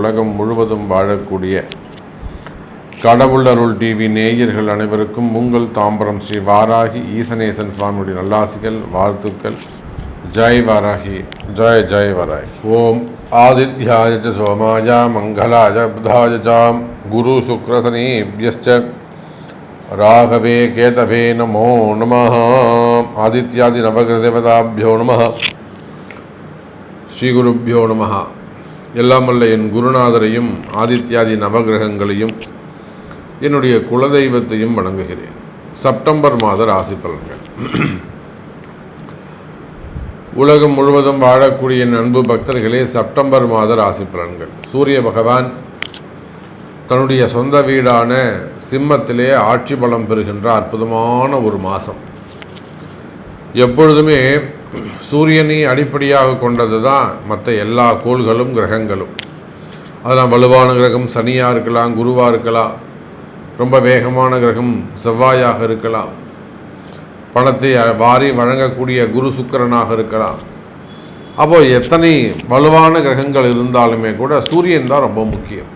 உலகம் முழுவதும் வாழக்கூடிய கடவுள் அருள் டிவி நேயர்கள் அனைவருக்கும் உங்கள் தாம்பரம் ஸ்ரீ வாராகி ஈசனேசன் சுவாமியுடைய நல்லாசிகள், வாழ்த்துக்கள். ஜெய் வாராகி, ஜெய் ஜெய் வாராகி. ஓம் ஆதித்யாய ச சோமாய மங்களாய புதாய சாம் குரு சுக்ரசனீப்யஸ்ச ராகவே கேதவே நமோ நமः. ஆதித்யாதி நவகிரதேவதாபியோ நமः. ஸ்ரீகுருப்பியோ நமः. எல்லாம் வல்ல என் குருநாதரையும் ஆதித்யாதி நவகிரகங்களையும் என்னுடைய குலதெய்வத்தையும் வணங்குகிறேன். செப்டம்பர் மாத ராசி பலன்கள். உலகம் முழுவதும் வாழக்கூடிய என் அன்பு பக்தர்களே, செப்டம்பர் மாத ராசி பலன்கள். சூரிய பகவான் தன்னுடைய சொந்த வீடான சிம்மத்திலே ஆட்சி பலம் பெறுகின்ற அற்புதமான ஒரு மாதம். எப்பொழுதுமே சூரியனை அடிப்படையாக கொண்டது தான் மற்ற எல்லா கோள்களும் கிரகங்களும். அதெல்லாம் வலுவான கிரகம் சனியாக இருக்கலாம், குருவாக இருக்கலாம், ரொம்ப வேகமான கிரகம் செவ்வாயாக இருக்கலாம், பணத்தை வாரி வழங்கக்கூடிய குரு சுக்கிரனாக இருக்கலாம். அப்போது எத்தனை வலுவான கிரகங்கள் இருந்தாலுமே கூட சூரியன் தான் ரொம்ப முக்கியம்.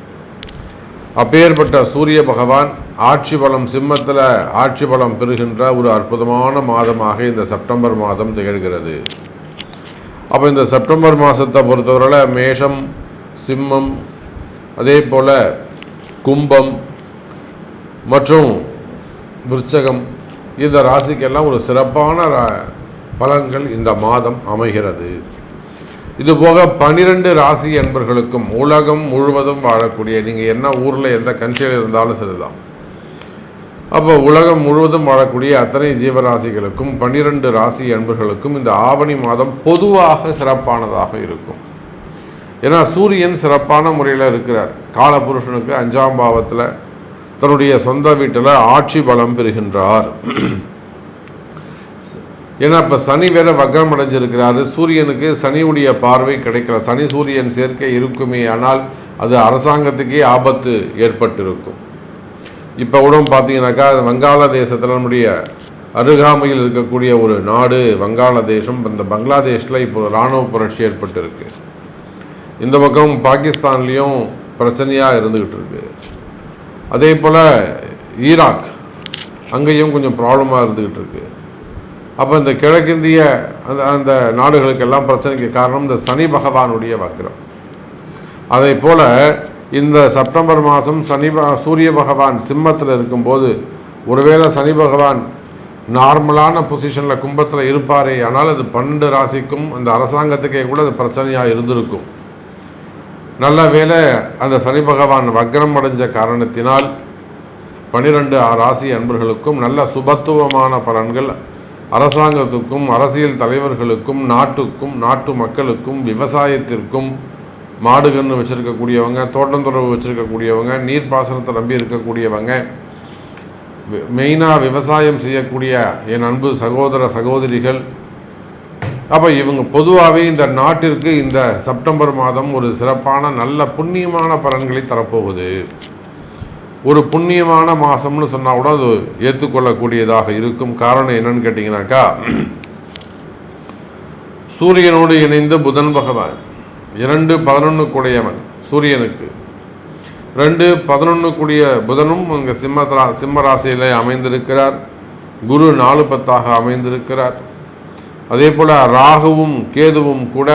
அப்பேற்பட்ட சூரிய பகவான் ஆட்சி பலம் சிம்மத்தில் ஆட்சி பலம் பெறுகின்ற ஒரு அற்புதமான மாதமாக இந்த செப்டம்பர் மாதம் திகழ்கிறது. அப்போ இந்த செப்டம்பர் மாதத்தை பொறுத்தவரையில் மேஷம், சிம்மம், அதே போல் கும்பம் மற்றும் விருச்சகம், இந்த ராசிக்கெல்லாம் ஒரு சிறப்பான பலன்கள் இந்த மாதம் அமைகிறது. இதுபோக 12 ராசி என்பர்களுக்கும் உலகம் முழுவதும் வாழக்கூடிய, நீங்கள் என்ன ஊரில் எந்த கண்ட்ரியில் இருந்தாலும் சரிதான், அப்போ உலகம் முழுவதும் வாழக்கூடிய அத்தனை ஜீவராசிகளுக்கும் 12 ராசி என்பர்களுக்கும் இந்த ஆவணி மாதம் பொதுவாக சிறப்பானதாக இருக்கும். ஏன்னா சூரியன் சிறப்பான முறையில் இருக்கிறார். காலபுருஷனுக்கு 5ஆம் பாவத்தில் தன்னுடைய சொந்த வீட்டில் ஆட்சி பலம் பெறுகின்றார். ஏன்னா இப்போ சனி வேற வக்ரம் அடைஞ்சிருக்கிறாரு. சூரியனுக்கு சனியுடைய பார்வை கிடைக்கல. சனி சூரியன் சேர்க்கை இருக்குமே, ஆனால் அது அரசாங்கத்துக்கே ஆபத்து ஏற்பட்டிருக்கும். இப்போ கூட பார்த்தீங்கன்னாக்கா வங்காளதேசத்தில் நம்முடைய அருகாமையில் இருக்கக்கூடிய ஒரு நாடு வங்காளதேசம். இந்த பங்களாதேஷில் இப்போ இராணுவ புரட்சி ஏற்பட்டிருக்கு. இந்த பக்கம் பாகிஸ்தான்லேயும் பிரச்சனையாக இருந்துக்கிட்டு இருக்கு. அதே போல் ஈராக் அங்கேயும் கொஞ்சம் ப்ராப்ளமாக இருந்துக்கிட்டு இருக்கு. அப்போ இந்த கிழக்கிந்திய அந்த நாடுகளுக்கெல்லாம் பிரச்சனைக்கு காரணம் இந்த சனி பகவானுடைய வக்ரம். அதே போல் இந்த செப்டம்பர் மாதம் சூரிய பகவான் சிம்மத்தில் இருக்கும்போது, ஒருவேளை சனி பகவான் நார்மலான பொசிஷனில் கும்பத்தில் இருப்பாரே, ஆனால் அது 12 ராசிக்கும் அந்த அரசாங்கத்துக்கே கூட அது பிரச்சனையாக இருந்திருக்கும். நல்ல வேளை அந்த சனி பகவான் வக்ரம் அடைஞ்ச காரணத்தினால் 12 ராசி அன்பர்களுக்கும் நல்ல சுபத்துவமான பலன்கள் அரசாங்கத்துக்கும் அரசியல் தலைவர்களுக்கும் நாட்டுக்கும் நாட்டு மக்களுக்கும் விவசாயத்திற்கும், மாடுகன்று வச்சுருக்கக்கூடியவங்க, தோட்டந்துறவு வச்சுருக்கக்கூடியவங்க, நீர்ப்பாசனத்தை நம்பி இருக்கக்கூடியவங்க, மெயினாக விவசாயம் செய்யக்கூடிய என் அன்பு சகோதர சகோதரிகள், அப்போ இவங்க பொதுவாகவே இந்த நாட்டிற்கு இந்த செப்டம்பர் மாதம் ஒரு சிறப்பான நல்ல புண்ணியமான பலன்களை தரப்போகுது. ஒரு புண்ணியமான மாதம்னு சொன்னால் கூட அது ஏற்றுக்கொள்ளக்கூடியதாக இருக்கும். காரணம் என்னன்னு கேட்டிங்கனாக்கா, சூரியனோடு இணைந்து புதன் பகவான் 2-11 கூடியவன் சூரியனுக்கு, 2-11 கூடிய புதனும் இங்கே சிம்ம ராசியில் அமைந்திருக்கிறார். குரு 4-10 அமைந்திருக்கிறார். அதே போல் ராகுவும் கேதுவும் கூட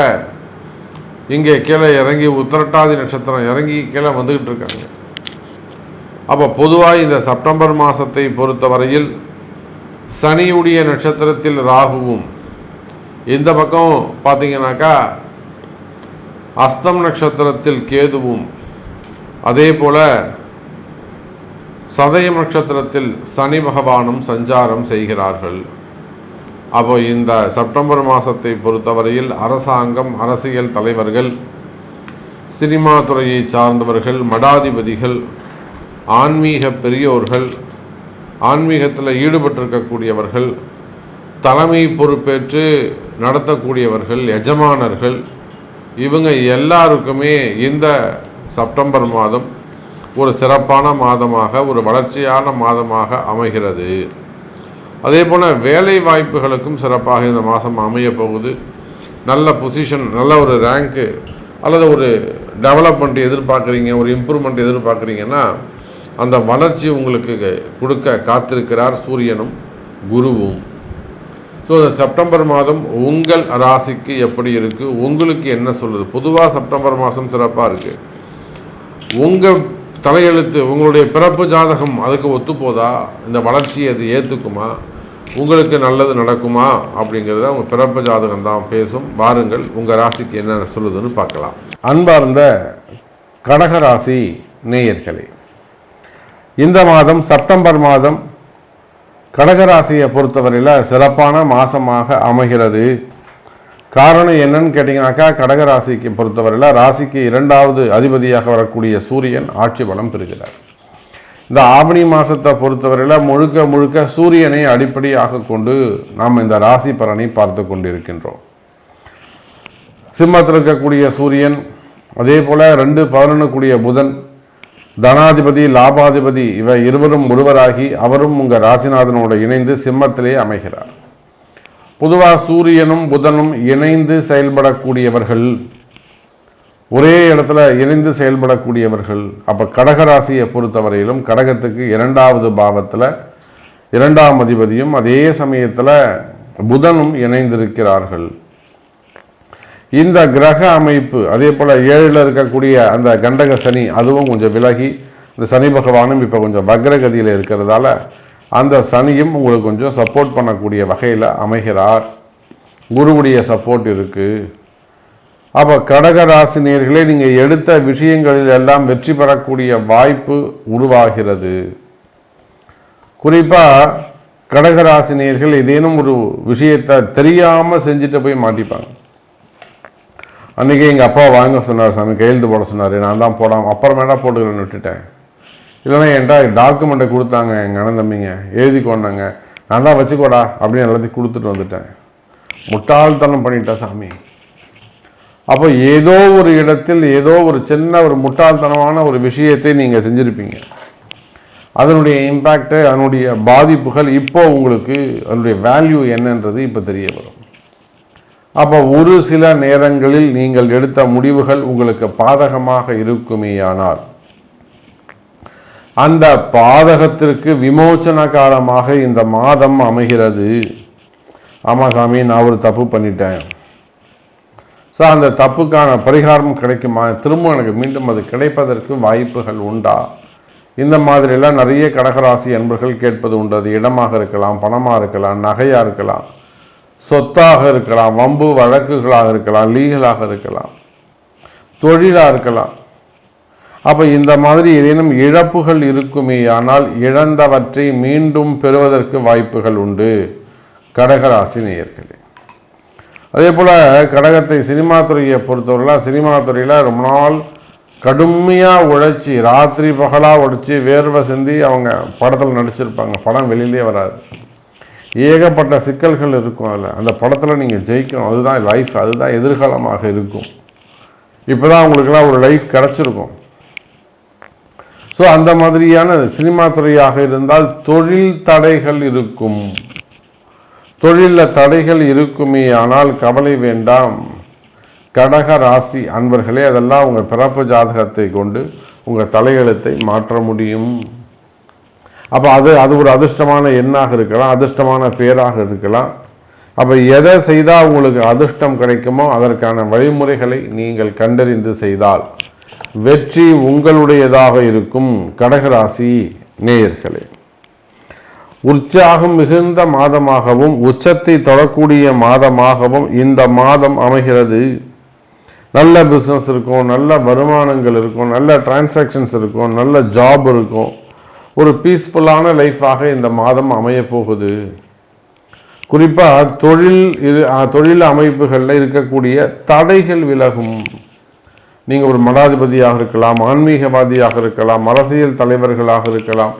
இங்கே கீழே இறங்கி உத்திரட்டாதி நட்சத்திரம் இறங்கி கீழே வந்துக்கிட்டு இருக்காங்க. அப்போ பொதுவாக இந்த செப்டம்பர் மாதத்தை பொறுத்தவரையில் சனியுடைய நட்சத்திரத்தில் ராகுவும், இந்த பக்கம் பார்த்தீங்கன்னாக்கா அஸ்தம் நட்சத்திரத்தில் கேதுவும், அதே போல் சதயம் நட்சத்திரத்தில் சனி பகவானும் சஞ்சாரம் செய்கிறார்கள். அப்போ இந்த செப்டம்பர் மாதத்தை பொறுத்தவரையில் அரசாங்கம், அரசியல் தலைவர்கள், சினிமா துறையை சார்ந்தவர்கள், மடாதிபதிகள், ஆன்மீக பெரியோர்கள், ஆன்மீகத்தில் ஈடுபட்டிருக்கக்கூடியவர்கள், தலைமை பொறுப்பேற்று நடத்தக்கூடியவர்கள், எஜமானர்கள், இவங்க எல்லாருக்குமே இந்த செப்டம்பர் மாதம் ஒரு சிறப்பான மாதமாக, ஒரு வளர்ச்சியான மாதமாக அமைகிறது. அதே போல் வேலை வாய்ப்புகளுக்கும் சிறப்பாக இந்த மாதம் அமைய போகுது. நல்ல பொசிஷன், நல்ல ஒரு ரேங்க்கு அல்லது ஒரு டெவலப்மெண்ட் எதிர்பார்க்குறீங்க, ஒரு இம்ப்ரூவ்மெண்ட் எதிர்பார்க்குறீங்கன்னா அந்த வளர்ச்சி உங்களுக்கு கொடுக்க காத்திருக்கிறார் சூரியனும் குருவும். ஸோ செப்டம்பர் மாதம் உங்கள் ராசிக்கு எப்படி இருக்குது, உங்களுக்கு என்ன சொல்லுது? பொதுவாக செப்டம்பர் மாதம் சிறப்பாக இருக்குது. உங்கள் தலையெழுத்து, உங்களுடைய பிறப்பு ஜாதகம் அதுக்கு ஒத்து போதா? இந்த வளர்ச்சியை அது ஏற்றுக்குமா? உங்களுக்கு நல்லது நடக்குமா? அப்படிங்கிறத உங்கள் பிறப்பு ஜாதகம் தான் பேசும். வாருங்கள் உங்கள் ராசிக்கு என்ன சொல்லுதுன்னு பார்க்கலாம். அன்பார்ந்த கடகராசி நேயர்களே, இந்த மாதம் செப்டம்பர் மாதம் கடகராசியை பொறுத்தவரையில் சிறப்பான மாதமாக அமைகிறது. காரணம் என்னன்னு கேட்டிங்கனாக்கா, கடகராசிக்கு பொறுத்தவரையில் ராசிக்கு 2வது அதிபதியாக வரக்கூடிய சூரியன் ஆட்சி பலம் பெறுகிறார். இந்த ஆவணி மாதத்தை பொறுத்தவரையில் முழுக்க முழுக்க சூரியனை அடிப்படையாக கொண்டு நாம் இந்த ராசி பலனை பார்த்து கொண்டிருக்கின்றோம். சிம்மத்தில் இருக்கக்கூடிய சூரியன், அதே போல் 2-11 கூடிய புதன், தனாதிபதி லாபாதிபதி, இவை இருவரும் ஒருவராகி அவரும் உங்கள் ராசிநாதனோடு இணைந்து சிம்மத்திலே அமைகிறார். பொதுவாக சூரியனும் புதனும் இணைந்து செயல்படக்கூடியவர்கள், ஒரே இடத்துல இணைந்து செயல்படக்கூடியவர்கள். அப்போ கடகராசியை பொறுத்தவரையிலும் கடகத்துக்கு 2வது பாவத்தில் 2ஆம் அதிபதியும் அதே சமயத்தில் புதனும் இணைந்திருக்கிறார்கள். இந்த கிரக அமைப்பு, அதே போல் 7ல் இருக்கக்கூடிய அந்த கண்டக சனி அதுவும் கொஞ்சம் விலகி, இந்த சனி பகவானும் இப்போ கொஞ்சம் வக்ரகதியில் இருக்கிறதால அந்த சனியும் உங்களுக்கு கொஞ்சம் சப்போர்ட் பண்ணக்கூடிய வகையில் அமைகிறார். குருவுடைய சப்போர்ட் இருக்குது. அப்போ கடகராசினியர்களே, நீங்கள் எடுத்த விஷயங்களில் எல்லாம் வெற்றி பெறக்கூடிய வாய்ப்பு உருவாகிறது. குறிப்பாக கடகராசினியர்கள் ஏதேனும் ஒரு விஷயத்தை தெரியாமல் செஞ்சுட்டு போய் மாட்டிப்பாங்க. அன்றைக்கி எங்கள் அப்பா வாங்க சொன்னார், சாமி கையெழுத்து போட சொன்னார், நான் தான் போடாமல் அப்புறமேட்டா போட்டுக்கிறேன்னு விட்டுட்டேன். இல்லைன்னா என்கிட்ட டாக்குமெண்ட்டை கொடுத்தாங்க எங்கள் அண்ணன் தம்பிங்க, எழுதி கொண்டாங்க, நான் தான் வச்சுக்கோடா அப்படின்னு எல்லாத்தையும் கொடுத்துட்டு வந்துட்டேன். முட்டாள்தனம் பண்ணிட்டேன் சாமி. அப்போ ஏதோ ஒரு இடத்தில் ஏதோ ஒரு சின்ன ஒரு முட்டாள்தனமான ஒரு விஷயத்தை நீங்கள் செஞ்சுருப்பீங்க. அதனுடைய இம்பேக்டு, அதனுடைய பாதிப்புகள் இப்போ உங்களுக்கு அதனுடைய வேல்யூ என்னன்றது இப்போ தெரிய வரும். அப்போ ஒரு சில நேரங்களில் நீங்கள் எடுத்த முடிவுகள் உங்களுக்கு பாதகமாக இருக்குமேயானால் அந்த பாதகத்திற்கு விமோச்சன காலமாக இந்த மாதம் அமைகிறது. ஆமாம் சாமி, நான் ஒரு தப்பு பண்ணிட்டேன். ஸோ அந்த தப்புக்கான பரிகாரம் கிடைக்குமா? திரும்ப எனக்கு மீண்டும் அது கிடைப்பதற்கு வாய்ப்புகள் உண்டா? இந்த மாதிரிலாம் நிறைய கடகராசி அன்பர்கள் கேட்பது உண்டு. அது இடமாக இருக்கலாம், பணமாக இருக்கலாம், நகையாக இருக்கலாம், சொத்தாக இருக்கலாம், வம்பு வழக்குகளாக இருக்கலாம், லீகலாக இருக்கலாம், தொழிலாக இருக்கலாம். அப்போ இந்த மாதிரி ஏதேனும் இழப்புகள் இருக்குமே, ஆனால் இழந்தவற்றை மீண்டும் பெறுவதற்கு வாய்ப்புகள் உண்டு கடகராசி நேயர்களே. அதே போல் கடகத்தை சினிமா துறையை பொறுத்தவரைலாம் சினிமா துறையில் ரொம்ப நாள் கடுமையாக உழைச்சி ராத்திரி பகலாக உழைச்சி வேர்வை சிந்தி அவங்க படத்தில் நடிச்சிருப்பாங்க. படம் வெளியிலே வராது. ஏகப்பட்ட சிக்கல்கள் இருக்கும். அதில் அந்த படத்தில் நீங்கள் ஜெயிக்கணும். அதுதான் லைஃப், அதுதான் எதிர்காலமாக இருக்கும். இப்போ தான் உங்களுக்கெல்லாம் ஒரு லைஃப் கிடச்சிருக்கும். ஸோ அந்த மாதிரியான சினிமா துறையாக இருந்தால் தொழில் தடைகள் இருக்கும். தொழிலில் தடைகள் இருக்குமே, ஆனால் கவலை வேண்டாம் கடக ராசி அன்பர்களே. அதெல்லாம் உங்கள் பிறப்பு ஜாதகத்தை கொண்டு உங்கள் தலையெழுத்தை மாற்ற முடியும். அப்போ அது ஒரு அதிர்ஷ்டமான எண்ணாக இருக்கலாம், அதிர்ஷ்டமான பேராக இருக்கலாம். அப்போ எதை செய்தால் உங்களுக்கு அதிர்ஷ்டம் கிடைக்குமோ அதற்கான வழிமுறைகளை நீங்கள் கண்டறிந்து செய்தால் வெற்றி உங்களுடையதாக இருக்கும். கடகராசி நேயர்களே, உற்சாகம் மிகுந்த மாதமாகவும் உச்சத்தை தொடக்கூடிய மாதமாகவும் இந்த மாதம் அமைகிறது. நல்ல பிஸ்னஸ் இருக்கும், நல்ல வருமானங்கள் இருக்கும், நல்ல டிரான்சாக்ஷன்ஸ் இருக்கும், நல்ல ஜாப் இருக்கும். ஒரு பீஸ்ஃபுல்லான லைஃபாக இந்த மாதம் அமைய போகுது. குறிப்பாக தொழில் அமைப்புகளில் இருக்கக்கூடிய தடைகள் விலகும். நீங்கள் ஒரு மடாதிபதியாக இருக்கலாம், ஆன்மீகவாதியாக இருக்கலாம், அரசியல் தலைவர்களாக இருக்கலாம்,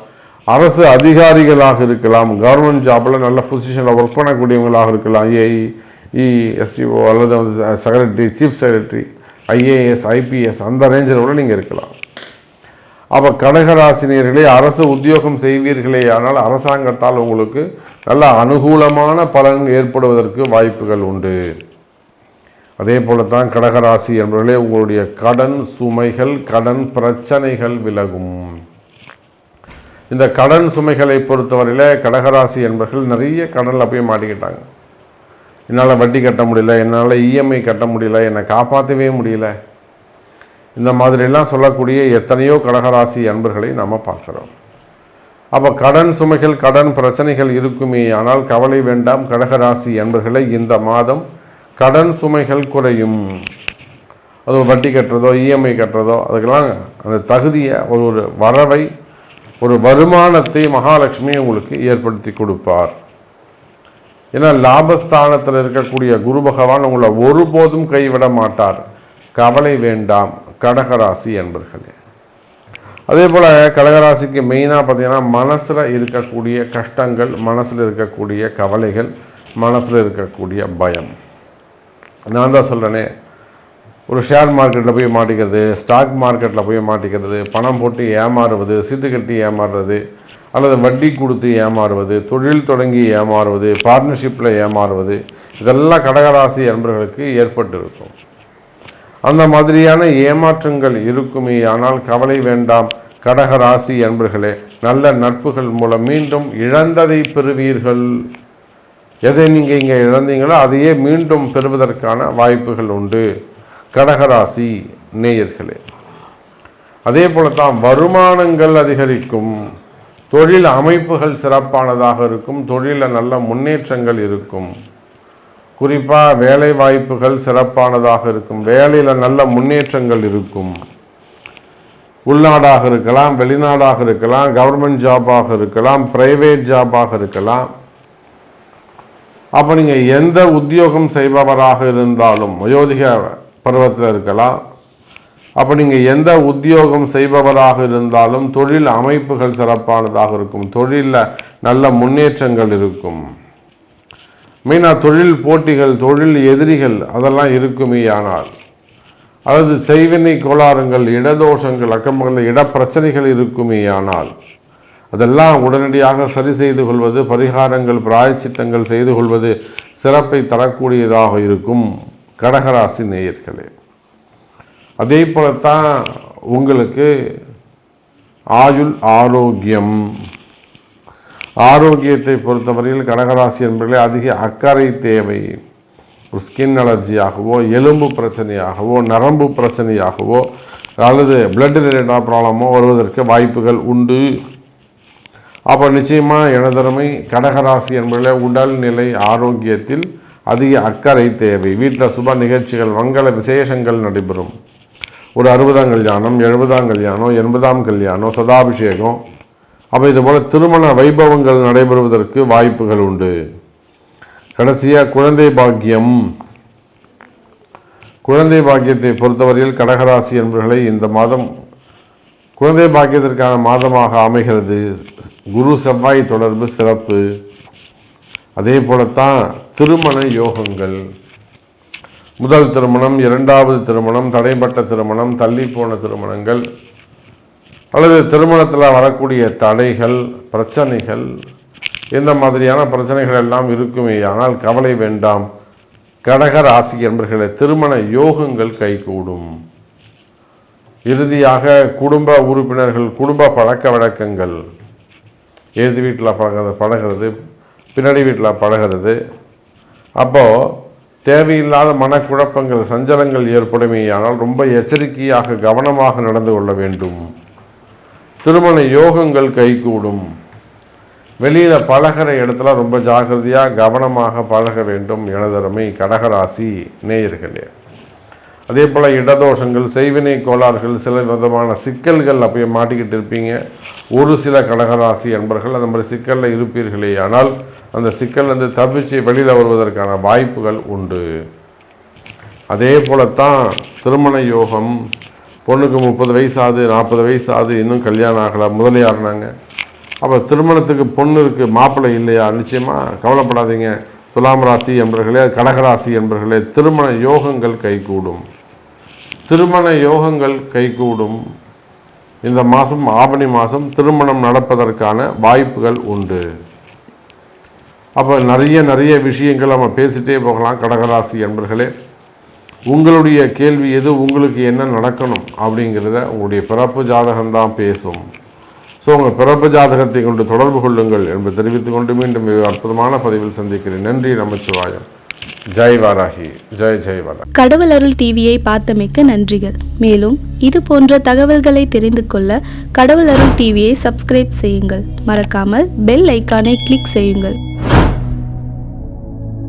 அரசு அதிகாரிகளாக இருக்கலாம், கவர்மெண்ட் ஜாப்பில் நல்ல பொசிஷனில் ஒர்க் பண்ணக்கூடியவங்களாக இருக்கலாம், ஏஇ, எஸ்டிஓ அல்லது secretary, chief secretary, IAS, IPS, அந்த ரேஞ்சில் கூட நீங்கள் இருக்கலாம். அப்போ கடகராசினியர்களே, அரசு உத்தியோகம் செய்வீர்களே ஆனால் அரசாங்கத்தால் உங்களுக்கு நல்ல அனுகூலமான பலன் ஏற்படுவதற்கு வாய்ப்புகள் உண்டு. அதே போல தான் கடகராசி என்பவர்களே, உங்களுடைய கடன் சுமைகள், கடன் பிரச்சனைகள் விலகும். இந்த கடன் சுமைகளை பொறுத்தவரையில் கடகராசி என்பவர்கள் நிறைய கடனில் போய் மாட்டிக்கிட்டாங்க. என்னால் வட்டி கட்ட முடியல, என்னால் இஎம்ஐ கட்ட முடியல, என்னை காப்பாற்றவே முடியல, இந்த மாதிரிலாம் சொல்லக்கூடிய எத்தனையோ கடகராசி அன்பர்களை நாம் பார்க்குறோம். அப்போ கடன் சுமைகள், கடன் பிரச்சனைகள் இருக்குமே, ஆனால் கவலை வேண்டாம் கடகராசி அன்பர்களை. இந்த மாதம் கடன் சுமைகள் குறையும். அது வட்டி கட்டுறதோ இஎம்ஐ கட்டுறதோ அதுக்கெல்லாம் அந்த தகுதியை, ஒரு வரவை, ஒரு வருமானத்தை மகாலட்சுமி உங்களுக்கு ஏற்படுத்தி கொடுப்பார். ஏன்னா லாபஸ்தானத்தில் இருக்கக்கூடிய குரு பகவான் உங்களை ஒருபோதும் கைவிட மாட்டார். கவலை வேண்டாம் கடகராசி என்பர்களே. அதே போல் கடகராசிக்கு மெயினாக பார்த்தீங்கன்னா மனசில் இருக்கக்கூடிய கஷ்டங்கள், மனசில் இருக்கக்கூடிய கவலைகள், மனசில் இருக்கக்கூடிய பயம். நான் தான் சொல்கிறேனே, ஒரு ஷேர் மார்க்கெட்டில் போய் மாட்டிக்கிறது, ஸ்டாக் மார்க்கெட்டில் போய் மாட்டிக்கிறது, பணம் போட்டு ஏமாறுவது, சீட்டு கட்டி ஏமாறுறது, அல்லது வட்டி கொடுத்து ஏமாறுவது, தொழில் தொடங்கி ஏமாறுவது, பார்ட்னர்ஷிப்பில் ஏமாறுவது, இதெல்லாம் கடகராசி அன்பர்களுக்கு ஏற்பட்டு இருக்கும். அந்த மாதிரியான ஏமாற்றங்கள் இருக்குமே, ஆனால் கவலை வேண்டாம் கடகராசி அன்பர்களே. நல்ல நட்புகள் மூலம் மீண்டும் இழந்ததை பெறுவீர்கள். எதை நீங்கள் இங்கே இழந்தீங்களோ அதையே மீண்டும் பெறுவதற்கான வாய்ப்புகள் உண்டு கடகராசி நேயர்களே. அதே போல தான் வருமானங்கள் அதிகரிக்கும், தொழில் அமைப்புகள் சிறப்பானதாக இருக்கும், தொழிலில் நல்ல முன்னேற்றங்கள் இருக்கும். குறிப்பாக வேலை வாய்ப்புகள் சிறப்பானதாக இருக்கும், வேலையில் நல்ல முன்னேற்றங்கள் இருக்கும். உள்நாடாக இருக்கலாம், வெளிநாடாக இருக்கலாம், கவர்மெண்ட் ஜாபாக இருக்கலாம், பிரைவேட் ஜாபாக இருக்கலாம். அப்போ நீங்கள் எந்த உத்தியோகம் செய்பவராக இருந்தாலும், வயோதிக பருவத்தில் இருக்கலாம், அப்போ நீங்கள் எந்த உத்தியோகம் செய்பவராக இருந்தாலும் தொழில் அமைப்புகள் சிறப்பானதாக இருக்கும், தொழிலில் நல்ல முன்னேற்றங்கள் இருக்கும். மெயினாக தொழில் போட்டிகள், தொழில் எதிரிகள் அதெல்லாம் இருக்குமே, ஆனால் அதாவது செய்வினை கோளாறுகள், இடதோஷங்கள், அக்கம்பகங்கள் இடப்பிரச்சனைகள் இருக்குமே, ஆனால் அதெல்லாம் உடனடியாக சரி செய்து கொள்வது, பரிகாரங்கள் பிராயச்சித்தங்கள் செய்து கொள்வது சிறப்பை தரக்கூடியதாக இருக்கும் கடகராசி நேயர்களே. அதே போலத்தான் உங்களுக்கு ஆயுள் ஆரோக்கியம், ஆரோக்கியத்தை பொறுத்தவரையில் கடகராசி என்பவர்களே அதிக அக்கறை தேவை. ஒரு ஸ்கின் அலர்ஜியாகவோ, எலும்பு பிரச்சனையாகவோ, நரம்பு பிரச்சனையாகவோ, அல்லது பிளட் ரிலேட்டட் ப்ராப்ளமோ வருவதற்கு வாய்ப்புகள் உண்டு. அப்போ நிச்சயமாக எனதருமை கடகராசி என்பதில் உடல்நிலை ஆரோக்கியத்தில் அதிக அக்கறை தேவை. வீட்டில் சுப நிகழ்ச்சிகள், மங்கள விசேஷங்கள் நடைபெறும். ஒரு 60ஆம் கல்யாணம், 70ஆம் கல்யாணம், 80ஆம் கல்யாணம், சதாபிஷேகம், அப்போ இதுபோல் திருமண வைபவங்கள் நடைபெறுவதற்கு வாய்ப்புகள் உண்டு. கடைசியாக குழந்தை பாக்கியம். குழந்தை பாக்கியத்தை பொறுத்தவரையில் கடகராசி என்பவர்களை இந்த மாதம் குழந்தை பாக்கியத்திற்கான மாதமாக அமைகிறது. குரு செவ்வாய் தொடர்பு சிறப்பு. அதே போலத்தான் திருமண யோகங்கள், முதல் திருமணம், இரண்டாவது திருமணம், தடைப்பட்ட திருமணம், தள்ளி போன திருமணங்கள், அல்லது திருமணத்தில் வரக்கூடிய தடைகள், பிரச்சனைகள், இந்த மாதிரியான பிரச்சனைகள் எல்லாம் இருக்குமே, ஆனால் கவலை வேண்டாம் கடகராசி என்பவர்களே. திருமண யோகங்கள் கைகூடும். இறுதியாக குடும்ப உறுப்பினர்கள், குடும்ப பழக்க வழக்கங்கள், எதிர் வீட்டில் பழகிறது, பின்னாடி வீட்டில் பழகிறது, அப்போது தேவையில்லாத மனக்குழப்பங்கள், சஞ்சலங்கள் ஏற்படுமே, ஆனால் ரொம்ப எச்சரிக்கையாக கவனமாக நடந்து கொள்ள வேண்டும். திருமண யோகங்கள் கைகூடும். வெளியில் பழகிற இடத்துல ரொம்ப ஜாக்கிரதையாக கவனமாக பழக வேண்டும் எனதருமை கடகராசி நேயர்களே. அதே போல் இடதோஷங்கள், செய்வினை கோளாறுகள், சில விதமான சிக்கல்கள் அப்போ மாட்டிக்கிட்டு இருப்பீங்க. ஒரு சில கடகராசி என்பர்கள் அந்த மாதிரி சிக்கலில் இருப்பீர்களே, ஆனால் அந்த சிக்கல்லேருந்து தப்பிச்சு வெளியில் வருவதற்கான வாய்ப்புகள் உண்டு. அதே போலத்தான் திருமண யோகம். பொண்ணுக்கு 30 வயசு ஆகுது, 40 வயசு ஆகுது, இன்னும் கல்யாணம் ஆகலை, முதலியாருனாங்க. அப்போ திருமணத்துக்கு பொண்ணு இருக்குது, மாப்பிள்ளை இல்லையா? நிச்சயமாக கவலைப்படாதீங்க துலாம் ராசி என்பர்களே, கடகராசி என்பர்களே. திருமண யோகங்கள் கைகூடும். திருமண யோகங்கள் கைகூடும். இந்த மாதம், ஆவணி மாதம் திருமணம் நடப்பதற்கான வாய்ப்புகள் உண்டு. அப்போ நிறைய விஷயங்கள் நம்ம பேசிகிட்டே போகலாம் கடகராசி என்பர்களே. உங்களுடைய கேள்வி எது, உங்களுக்கு என்ன நடக்கணும் அப்படிங்கிறத உங்களுடைய பிறப்பு ஜாதகம்தான் பேசும். ஸோ உங்கள் பிறப்பு ஜாதகத்தை கொண்டு தொடர்பு கொள்ளுங்கள் என்பதை தெரிவித்துக் கொண்டு மீண்டும் அற்புதமான பதிவில் சந்திக்கிறேன். நன்றி. நமச்சிவாயம். ஜெய் வாராகி. ஜெய் வாராகி. கடவுள் அருள் டிவியை பார்த்தமைக்க நன்றிகள். மேலும் இது போன்ற தகவல்களை தெரிந்து கொள்ள கடவுள் அருள் டிவியை சப்ஸ்கிரைப் செய்யுங்கள். மறக்காமல் பெல் ஐக்கானை கிளிக் செய்யுங்கள்.